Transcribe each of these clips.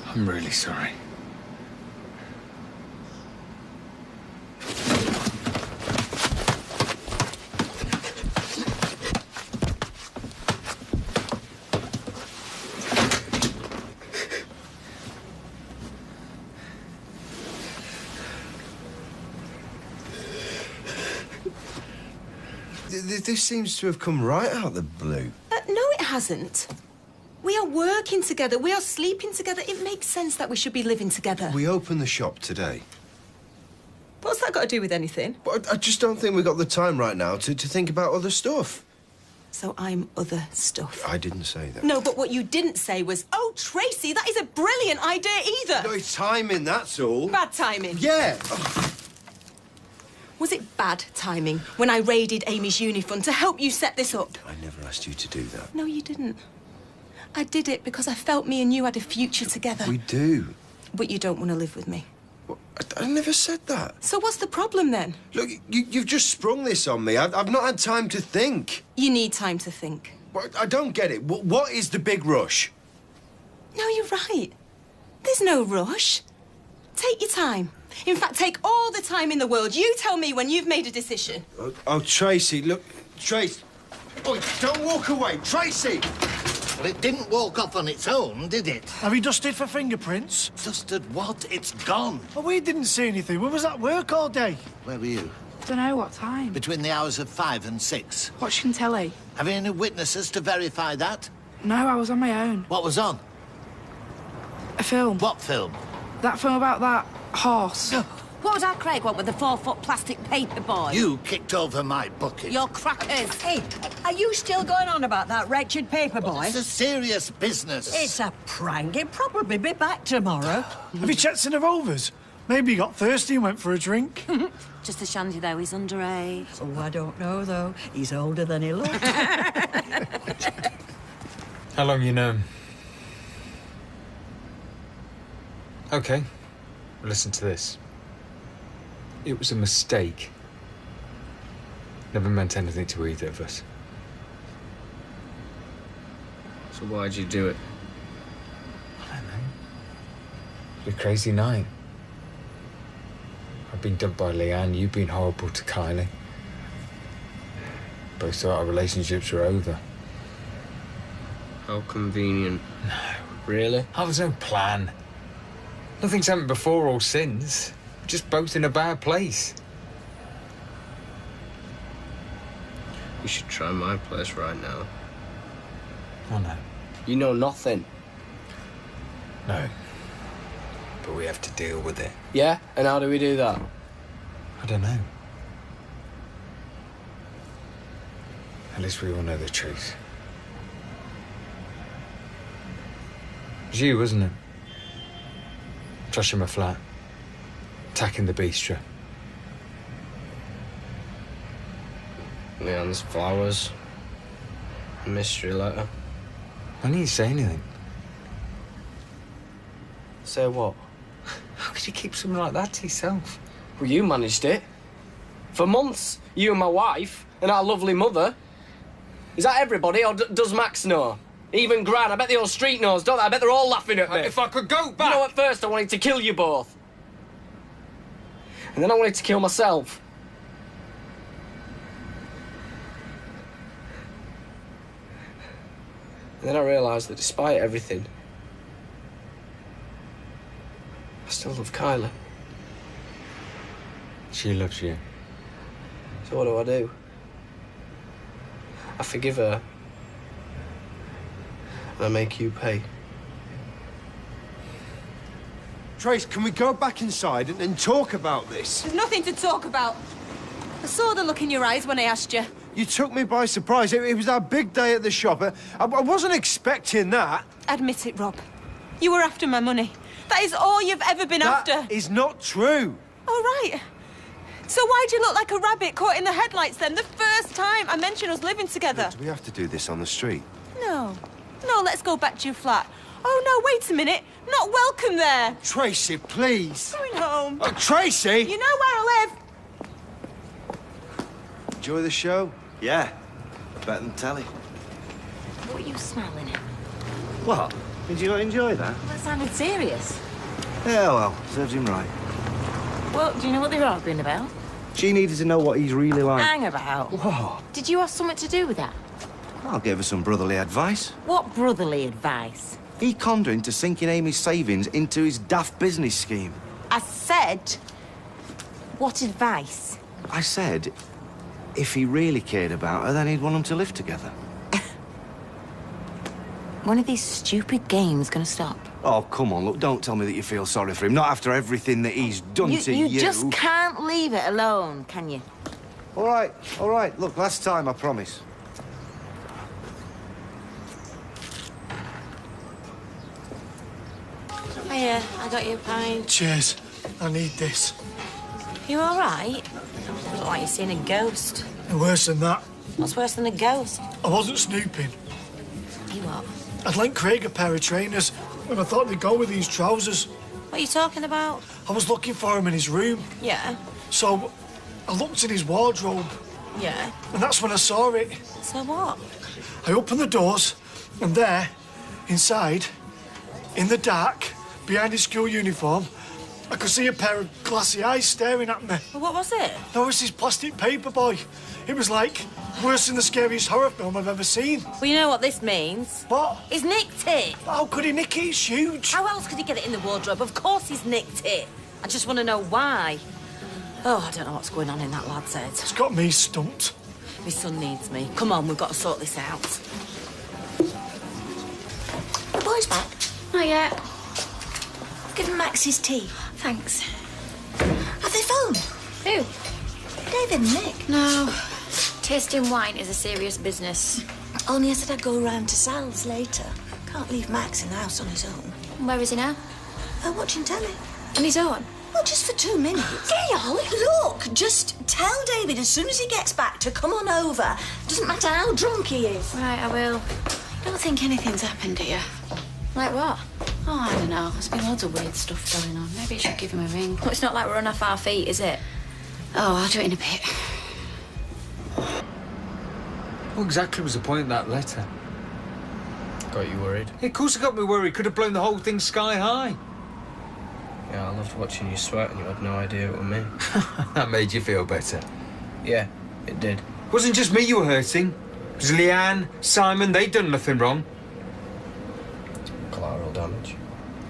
I'm really sorry. This seems to have come right out of the blue. No, it hasn't. We are working together. We are sleeping together. It makes sense that we should be living together. We opened the shop today. What's that got to do with anything? But I just don't think we've got the time right now to think about other stuff. So I'm other stuff. I didn't say that. No, but what you didn't say was, oh, Tracy, that is a brilliant idea either. No, it's timing, that's all. Bad timing. Yeah. Was it bad timing when I raided Amy's uni fund to help you set this up? I never asked you to do that. No, you didn't. I did it because I felt me and you had a future together. We do. But you don't want to live with me. Well, I never said that. So what's the problem then? Look, you've just sprung this on me. I've not had time to think. You need time to think. Well, I don't get it. What is the big rush? No, you're right. There's no rush. Take your time. In fact, take all the time in the world. You tell me when you've made a decision. Oh, Tracy, look. Tracy. Oh, don't walk away. Tracy! Well, it didn't walk off on its own, did it? Have you dusted for fingerprints? Dusted what? It's gone. Well, we didn't see anything. We was at work all day. Where were you? Don't know what time. Between the hours of 5 and 6. Watching telly. Have you any witnesses to verify that? No, I was on my own. What was on? A film. What film? That film about that horse. What was that Craig want with the 4-foot plastic paper boy? You kicked over my bucket. Your crackers. Hey, are you still going on about that wretched paper boy? It's a serious business. It's a prank. He'll probably be back tomorrow. Have you checked in the Rovers? Maybe he got thirsty and went for a drink. Just a shandy, though. He's underage. Oh, I don't know, though. He's older than he looks. How long you known? Okay. Listen to this. It was a mistake. Never meant anything to either of us. So why'd you do it? I don't know. It was a crazy night. I've been dumped by Leanne, you've been horrible to Kylie. Both thought our relationships were over. How convenient. No. Really? That was no plan. Nothing's happened before or since. We're just both in a bad place. You should try my place right now. Oh, no. You know nothing. No. But we have to deal with it. Yeah? And how do we do that? I don't know. At least we all know the truth. It was you, wasn't it? Trashing my flat. Attacking the bistro. Leon's flowers. A mystery letter. Why didn't you say anything? Say what? How could you keep something like that to yourself? Well, you managed it. For months, you and my wife, and our lovely mother. Is that everybody, or does Max know? Even Gran, I bet the whole street knows, don't they? I bet they're all laughing at me. If I could go back... You know, at first I wanted to kill you both. And then I wanted to kill myself. And then I realised that despite everything, I still love Kyla. She loves you. So what do? I forgive her. And I make you pay. Trace, can we go back inside and talk about this? There's nothing to talk about. I saw the look in your eyes when I asked you. You took me by surprise. It was our big day at the shop. I wasn't expecting that. Admit it, Rob. You were after my money. That is all you've ever been after. That is not true. All right. So why'd you look like a rabbit caught in the headlights then, the first time I mentioned us living together? Look, do we have to do this on the street? No. No, let's go back to your flat. Oh, no, wait a minute. Not welcome there. Tracy, please. Going home. Tracy! You know where I live. Enjoy the show? Yeah. Better than telly. What are you smelling at? What? Did you not enjoy that? That sounded serious. Yeah, well, serves him right. Well, do you know what they were arguing about? She needed to know what he's really like. Hang about. Whoa. Did you have something to do with that? I gave her some brotherly advice. What brotherly advice? He conned her into sinking Amy's savings into his daft business scheme. I said, what advice? I said, if he really cared about her, then he'd want them to live together. One of these stupid games gonna stop? Oh, come on, look, don't tell me that you feel sorry for him. Not after everything that he's done to you. You just can't leave it alone, can you? All right. Look, last time, I promise. Hiya, I got you a pint. Cheers. I need this. You all right? Look like you're seeing a ghost. And worse than that, What's worse than a ghost? I wasn't snooping. You what? I'd lent Craig a pair of trainers, and I thought they'd go with these trousers. What are you talking about? I was looking for him in his room, Yeah, so I looked in his wardrobe, yeah. and that's when I saw it. So what? I opened the doors, and there, inside, in the dark, behind his school uniform, I could see a pair of glassy eyes staring at me. Well, what was it? No, it was his plastic paper boy. It was like worse than the scariest horror film I've ever seen. Well, you know what this means. What? He's nicked it. How could he nick it? It's huge. How else could he get it in the wardrobe? Of course he's nicked it. I just want to know why. Oh, I don't know what's going on in that lad's head. It's got me stumped. My son needs me. Come on, we've got to sort this out. The boy's back. Not yet. Give him Max his tea. Thanks. Have they phoned? Who? David and Nick. No. Tasting wine is a serious business. Only I said I'd go round to Sal's later. Can't leave Max in the house on his own. Where is he now? Watching telly. On his own? Well, just for 2 minutes. Gail, look, just tell David as soon as he gets back to come on over. Doesn't matter how drunk he is. Right, I will. Don't think anything's happened, do you? Like what? Oh, I don't know. There's been loads of weird stuff going on. Maybe I should give him a ring. Well, it's not like we're on off our feet, is it? Oh, I'll do it in a bit. What exactly was the point of that letter? Got you worried? Yeah, of course it got me worried. Could have blown the whole thing sky high. Yeah, I loved watching you sweat and you had no idea it was me. That made you feel better. Yeah, it did. It wasn't just me you were hurting. It was Leanne, Simon, they'd done nothing wrong. Collateral damage.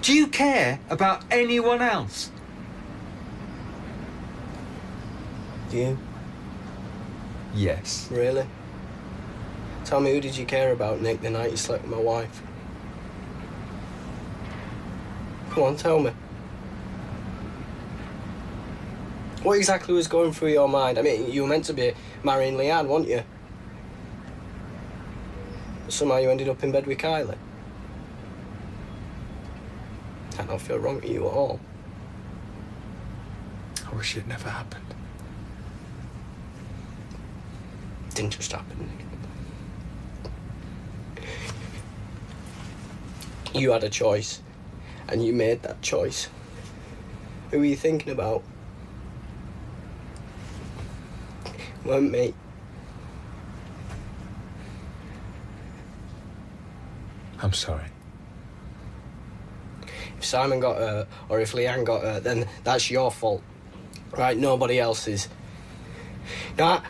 Do you care about anyone else? Do you? Yes. Really? Tell me, who did you care about, Nick, the night you slept with my wife? Come on, tell me. What exactly was going through your mind? I mean, you were meant to be marrying Leanne, weren't you? Somehow you ended up in bed with Kylie. I don't feel wrong at you at all. I wish it never happened. It didn't just happen, Nick. You had a choice, and you made that choice. Who were you thinking about? It weren't me. I'm sorry. If Simon got hurt, or if Leanne got hurt, then that's your fault. Right, nobody else's. No,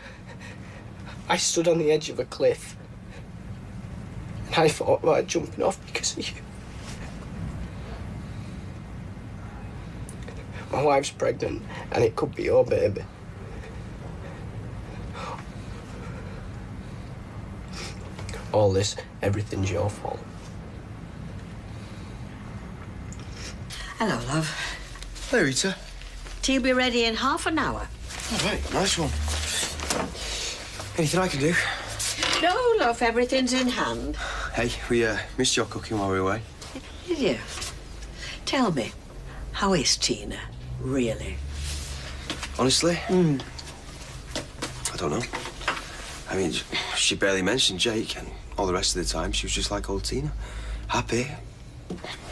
I stood on the edge of a cliff. And I thought about jumping off because of you. My wife's pregnant, and it could be your baby. All this, everything's your fault. Hello, love. Hey, Rita. Tea will be ready in half an hour. All right, nice one. Anything I can do? No, love, everything's in hand. Hey, we missed your cooking while we were away. Did you? Tell me, how is Tina, really? Honestly? I don't know. I mean, she barely mentioned Jake, and all the rest of the time she was just like old Tina. Happy,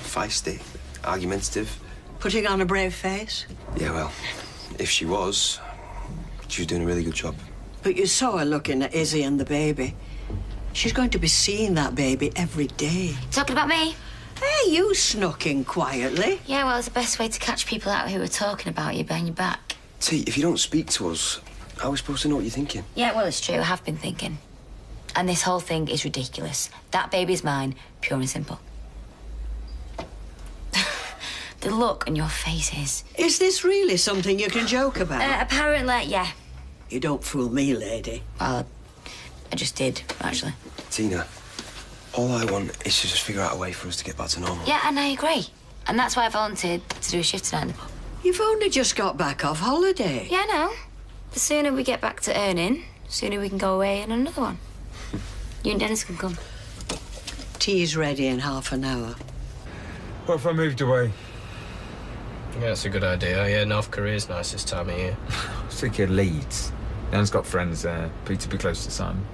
feisty, argumentative. Putting on a brave face? Yeah, well, if she was doing a really good job. But you saw her looking at Izzy and the baby. She's going to be seeing that baby every day. Talking about me? Hey, you snuck in quietly. Yeah, well, it's the best way to catch people out who are talking about you behind your back. T, if you don't speak to us, how are we supposed to know what you're thinking? Yeah, well, it's true. I have been thinking. And this whole thing is ridiculous. That baby's mine, pure and simple. The look on your faces. Is this really something you can joke about? Apparently, yeah. You don't fool me, lady. Well, I just did, actually. Tina, all I want is to just figure out a way for us to get back to normal. Yeah, and I agree. And that's why I volunteered to do a shift tonight in the pub. You've only just got back off holiday. Yeah, I know. The sooner we get back to earning, the sooner we can go away on another one. You and Dennis can come. Tea's ready in half an hour. What if I moved away? Yeah, that's a good idea. Yeah, North Korea's nice this time of year. I was thinking Leeds. Dan's got friends there. Peter be close to Simon.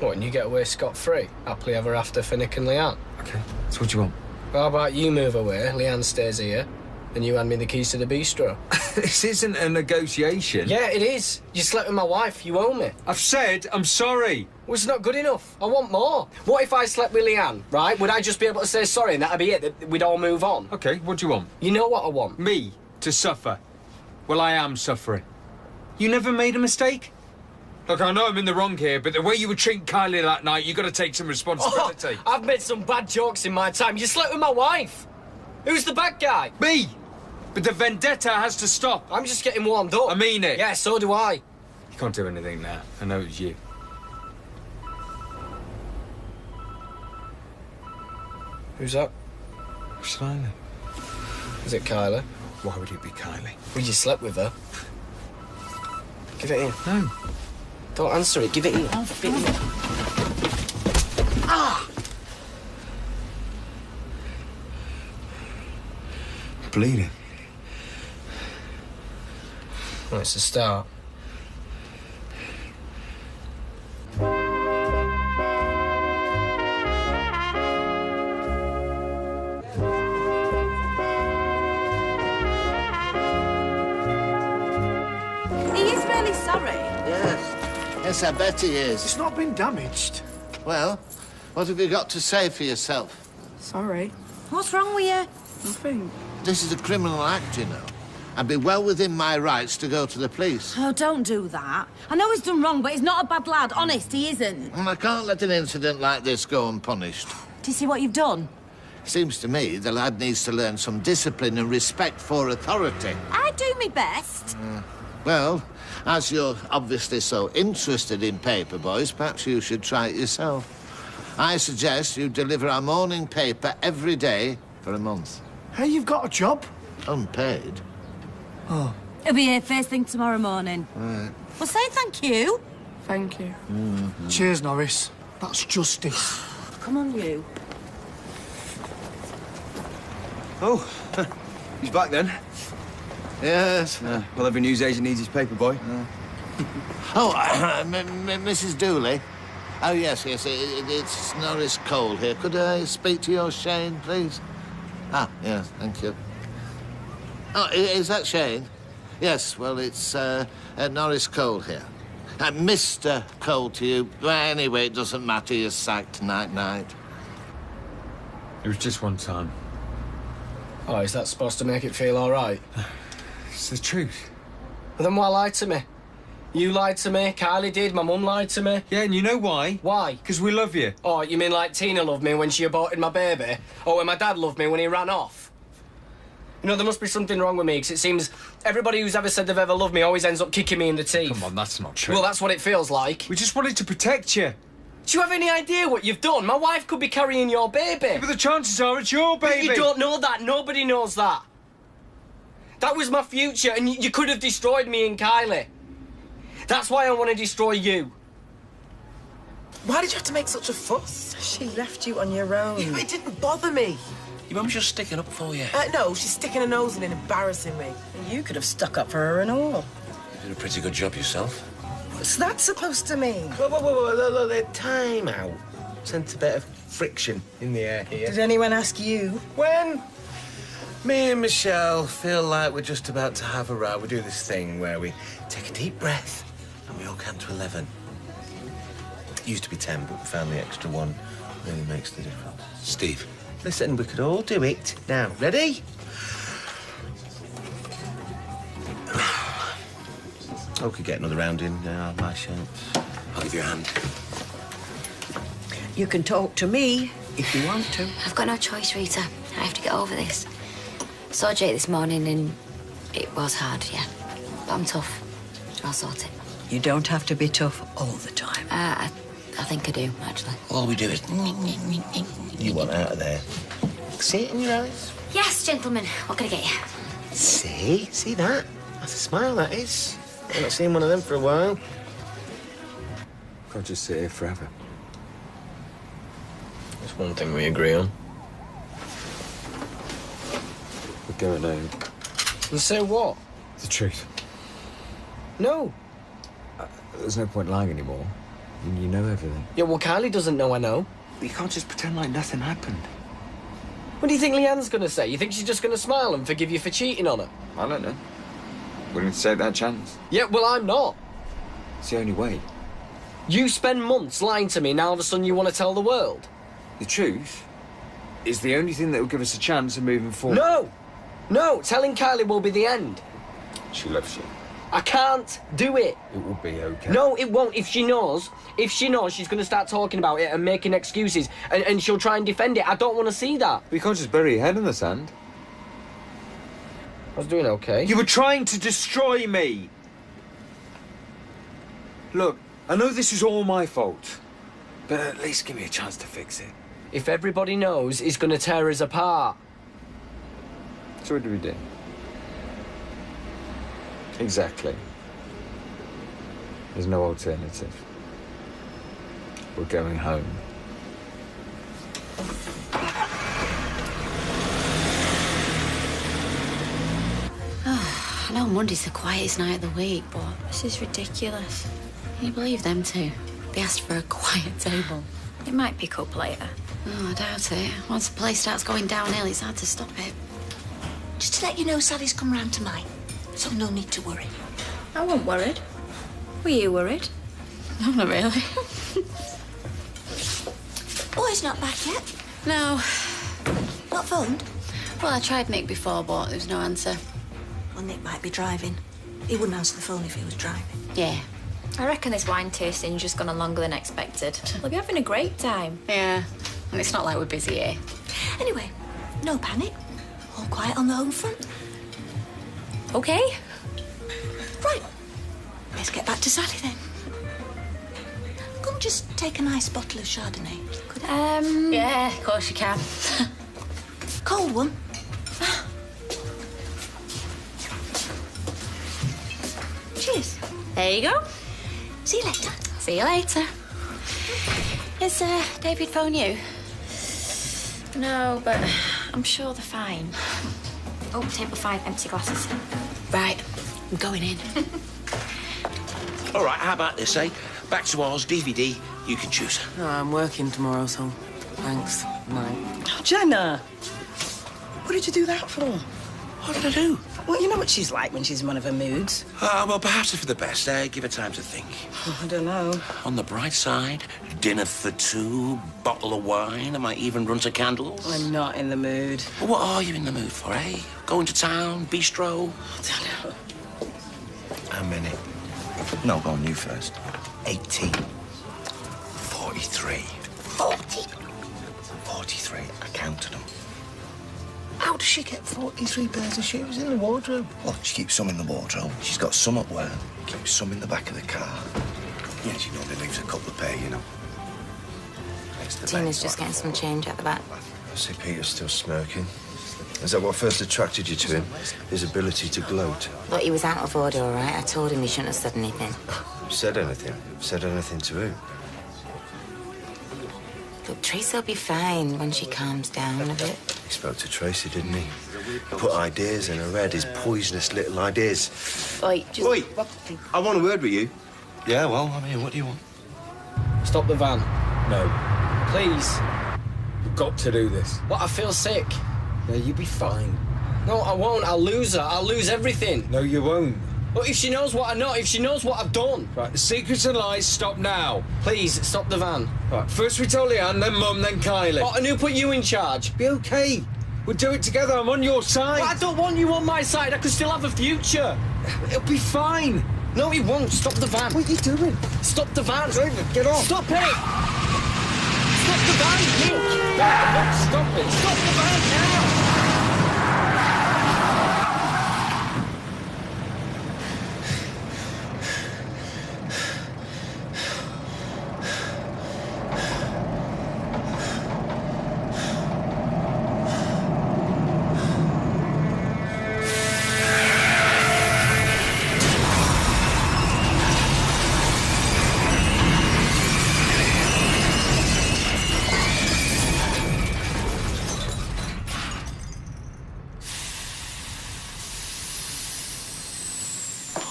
What, and you get away scot-free? Happily ever after for Nick and Leanne? Okay, so what do you want? How about you move away, Leanne stays here, and you hand me the keys to the bistro? This isn't a negotiation. Yeah, it is. You slept with my wife, you owe me. I've said I'm sorry. Well, it's not good enough. I want more. What if I slept with Leanne, right? Would I just be able to say sorry and that'd be it? That we'd all move on? Okay, what do you want? You know what I want? Me to suffer. Well, I am suffering. You never made a mistake? Look, I know I'm in the wrong here, but the way you were treating Kylie that night, you got to take some responsibility. Oh, I've made some bad jokes in my time. You slept with my wife. Who's the bad guy? Me! But the vendetta has to stop. I'm just getting warmed up. I mean it. Yeah, so do I. You can't do anything now. I know it's you. Who's that? Slowly. Is it Kyla? Why would it be Kylie? Well, you slept with her. Give it here. No. Don't answer it. Give it here. Give it here. Ah! Bleeding. Well, it's a start. He is really sorry. Yes. Yes, I bet he is. It's not been damaged. Well, what have you got to say for yourself? Sorry. What's wrong with you? Nothing. This is a criminal act, you know. I'd be well within my rights to go to the police. Oh, don't do that. I know he's done wrong, but he's not a bad lad. Honest, he isn't. And I can't let an incident like this go unpunished. Do you see what you've done? Seems to me the lad needs to learn some discipline and respect for authority. I do my best. Well, as you're obviously so interested in paper boys, perhaps you should try it yourself. I suggest you deliver our morning paper every day for a month. Hey, you've got a job? Unpaid. Oh. He'll be here first thing tomorrow morning. Right. Well, say thank you. Thank you. Cheers, Norris. That's justice. Come on, you. Oh, he's back then. Yes. Well, every newsagent needs his paper boy. Oh, Mrs. Dooley. Oh, yes, it's Norris Cole here. Could I speak to your Shane, please? Ah, yes, thank you. Oh, is that Shane? Yes, well, it's Norris Cole here. Mr. Cole to you. Well, anyway, it doesn't matter. You're sacked night. It was just one time. Oh, is that supposed to make it feel all right? It's the truth. Well, then why lie to me? You lied to me, Kylie did, my mum lied to me. Yeah, and you know why? Why? Because we love you. Oh, you mean like Tina loved me when she aborted my baby? Or when my dad loved me when he ran off? You know, there must be something wrong with me, because it seems everybody who's ever said they've ever loved me always ends up kicking me in the teeth. Come on, that's not true. Well, that's what it feels like. We just wanted to protect you. Do you have any idea what you've done? My wife could be carrying your baby. Yeah, but the chances are it's your baby. But you don't know that. Nobody knows that. That was my future, and you could have destroyed me and Kylie. That's why I want to destroy you. Why did you have to make such a fuss? She left you on your own. It didn't bother me. Your mum's just sticking up for you. No, she's sticking her nose in and embarrassing me. You could have stuck up for her and all. You did a pretty good job yourself. What's that supposed to mean? Whoa, time out. Sent a bit of friction in the air here. Did anyone ask you? When me and Michelle feel like we're just about to have a row, we do this thing where we take a deep breath and we all count to 11. It used to be 10, but we found the extra one really makes the difference. Steve, Listen, we could all do it. Now, ready? Oh, we could get another round in my shapes. I'll give you a hand. You can talk to me if you want to. I've got no choice, Rita. I have to get over this. Saw Jake this morning and it was hard, yeah. But I'm tough. I'll sort it. You don't have to be tough all the time. I think I do, actually. All we do is... You want out of there. See it in your eyes? Yes, gentlemen. What can I get you? See? See that? That's a smile, that is. I've not seen one of them for a while. Can't just sit here forever. There's one thing we agree on. We're going home. And so what? The truth. No. There's no point lying anymore. You know everything. Yeah, well, Kylie doesn't know I know. But you can't just pretend like nothing happened. What do you think Leanne's going to say? You think she's just going to smile and forgive you for cheating on her? I don't know. Willing to take that chance? Yeah, well, I'm not. It's the only way. You spend months lying to me, now all of a sudden you want to tell the world? The truth is the only thing that will give us a chance of moving forward. No! No, telling Kylie will be the end. She loves you. I can't do it. It will be okay. No, it won't. If she knows, she's going to start talking about it and making excuses, and she'll try and defend it. I don't want to see that. We can't just bury your head in the sand. I was doing okay. You were trying to destroy me. Look, I know this is all my fault, but at least give me a chance to fix it. If everybody knows, it's going to tear us apart. So what do we do? Exactly. There's no alternative. We're going home. I know Monday's the quietest night of the week, but this is ridiculous. Can you believe them two? They asked for a quiet table. It might pick up later. Oh, I doubt it. Once the place starts going downhill, it's hard to stop it. Just to let you know, Sally's come round to mine, so no need to worry. I wasn't worried. Were you worried? No, not really. Boy's not back yet. No. Not phoned? Well, I tried Nick before, but there was no answer. Well, Nick might be driving. He wouldn't answer the phone if he was driving. Yeah. I reckon this wine tasting's just gone on longer than expected. We'll be having a great time. Yeah. And it's not like we're busy here. Anyway, no panic. All quiet on the home front. Okay. Right. Let's get back to Sally then. Couldn't just take a nice bottle of Chardonnay, could I? Yeah, of course you can. Cold one. Cheers. There you go. See you later. See you later. Is David phone you? No, but I'm sure they're fine. Oh, table 5, empty glasses. Right, I'm going in. All right, how about this, eh? Back to ours, DVD, you can choose. No, I'm working tomorrow, so thanks. Night. Oh, Jenna! What did you do that for? What did I do? Well, you know what she's like when she's in one of her moods. Well, perhaps it's for the best, eh? Give her time to think. Oh, I don't know. On the bright side, dinner for two, bottle of wine, I might even run to candles. I'm not in the mood. Well, what are you in the mood for, eh? Going to town, bistro? I don't know. How many? No, go on, you first. 18. 43. 40. 43. I counted them. How does she get 43 pairs of shoes in the wardrobe? Well, she keeps some in the wardrobe. She's got some at work. Keeps some in the back of the car. Yeah, she normally leaves a couple of pair, you know. Tina's just getting some change at the back. I see Peter's still smirking. Is that what first attracted you to him? His ability to gloat? Look, he was out of order, all right? I told him he shouldn't have said anything. Said anything? Said anything to who? Look, Tracy will be fine when she calms down a bit. He spoke to Tracy, didn't he? Put ideas in her head, his poisonous little ideas. Oi, just... Oi! I want a word with you. Yeah, well, I'm here. What do you want? Stop the van. No. Please. You've got to do this. What, I feel sick. Yeah, you'll be fine. No, I won't. I'll lose her. I'll lose everything. No, you won't. But if she knows what I know, if she knows what I've done... Right, the secrets and lies stop now. Please, stop the van. Right, first we tell Leanne, then Mum, then Kylie. Oh, and who put you in charge? Be okay. We'll do it together. I'm on your side. But I don't want you on my side. I could still have a future. It'll be fine. No, it won't. Stop the van. What are you doing? Stop the van. Get off. Stop it. Stop the van, Nick. Stop it. Stop the van now.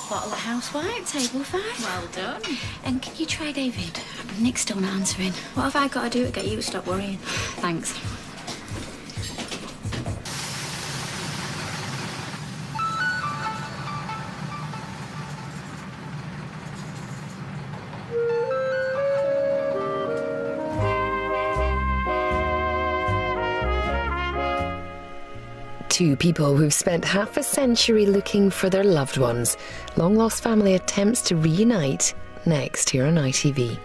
Bottle of housewife, table five. Well done. And can you try David? Nick's still not answering. What have I got to do to get you to stop worrying? Thanks. Two people who've spent half a century looking for their loved ones. Long-lost family attempts to reunite. Next here on ITV.